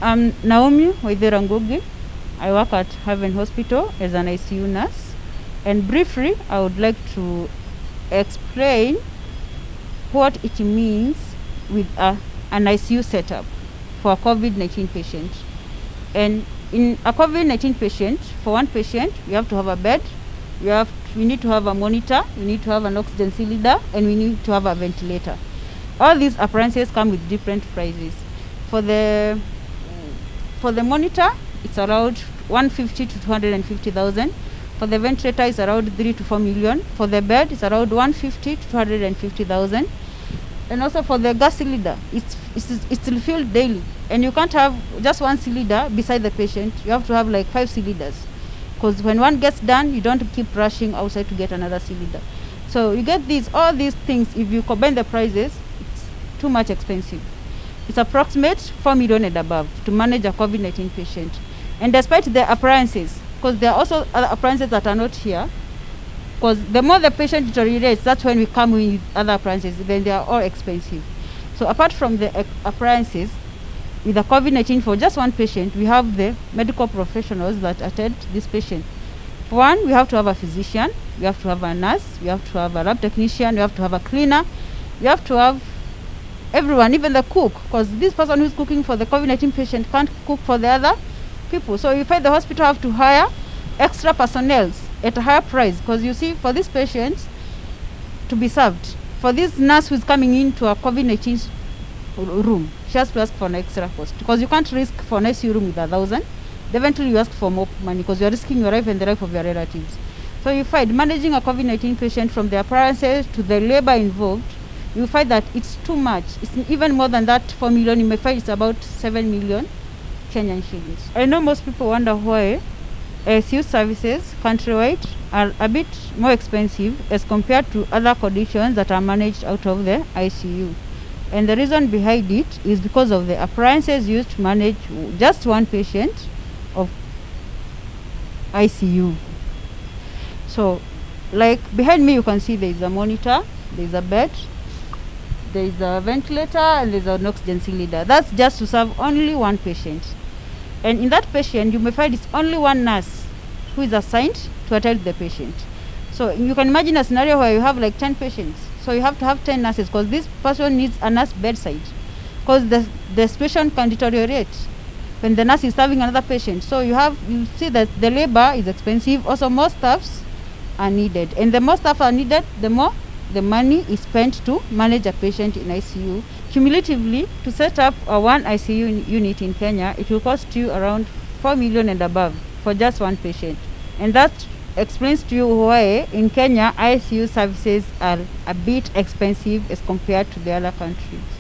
I'm Naomi Waithera. I work at Haven Hospital as an ICU nurse. And briefly, I would like to explain what it means with an ICU setup for a COVID-19 patient. And in a COVID-19 patient, for one patient, we have to have a bed, we need to have a monitor, we need to have an oxygen cylinder, and we need to have a ventilator. All these appliances come with different prices. For the monitor, it's around 150 to 250,000. For the ventilator, it's around 3 to 4 million. For the bed, it's around 150 to 250,000. And also for the gas cylinder, it's refilled daily. And you can't have just one cylinder beside the patient. You have to have like 5 cylinders. Because when one gets done, you don't keep rushing outside to get another cylinder. So you get all these things. If you combine the prices, it's too much expensive. It's approximate 4 million and above to manage a COVID-19 patient. And despite the appliances, because there are also other appliances that are not here, because the more the patient deteriorates, that's when we come in with other appliances, then they are all expensive. So apart from the appliances, with the COVID-19 for just one patient, we have the medical professionals that attend this patient. For one, we have to have a physician, we have to have a nurse, we have to have a lab technician, we have to have a cleaner, we have to have everyone, even the cook, because this person who's cooking for the COVID-19 patient can't cook for the other people. So you find the hospital have to hire extra personnel at a higher price, because you see, for these patients to be served, for this nurse who's coming into a COVID-19 room, she has to ask for an extra cost, because you can't risk for an ICU room with 1,000. Eventually you ask for more money, because you're risking your life and the life of your relatives. So you find managing a COVID-19 patient, from the appliances to the labor involved, you find that it's too much. It's even more than that 4 million. You may find it's about 7 million Kenyan shillings. I know most people wonder why ICU services countrywide are a bit more expensive as compared to other conditions that are managed out of the ICU. And the reason behind it is because of the appliances used to manage just one patient of ICU. So, like behind me, you can see there is a monitor, there is a bed, there is a ventilator, and there is an oxygen cylinder. That's just to serve only one patient. And in that patient, you may find it's only one nurse who is assigned to attend the patient. So you can imagine a scenario where you have like 10 patients. So you have to have 10 nurses, because this person needs a nurse bedside, because the situation can deteriorate when the nurse is serving another patient. So you see that the labor is expensive. Also, more staffs are needed, and the more staff are needed, the more the money is spent to manage a patient in ICU. Cumulatively, to set up a one ICU unit in Kenya, it will cost you around 4 million and above for just one patient. And that explains to you why in Kenya ICU services are a bit expensive as compared to the other countries.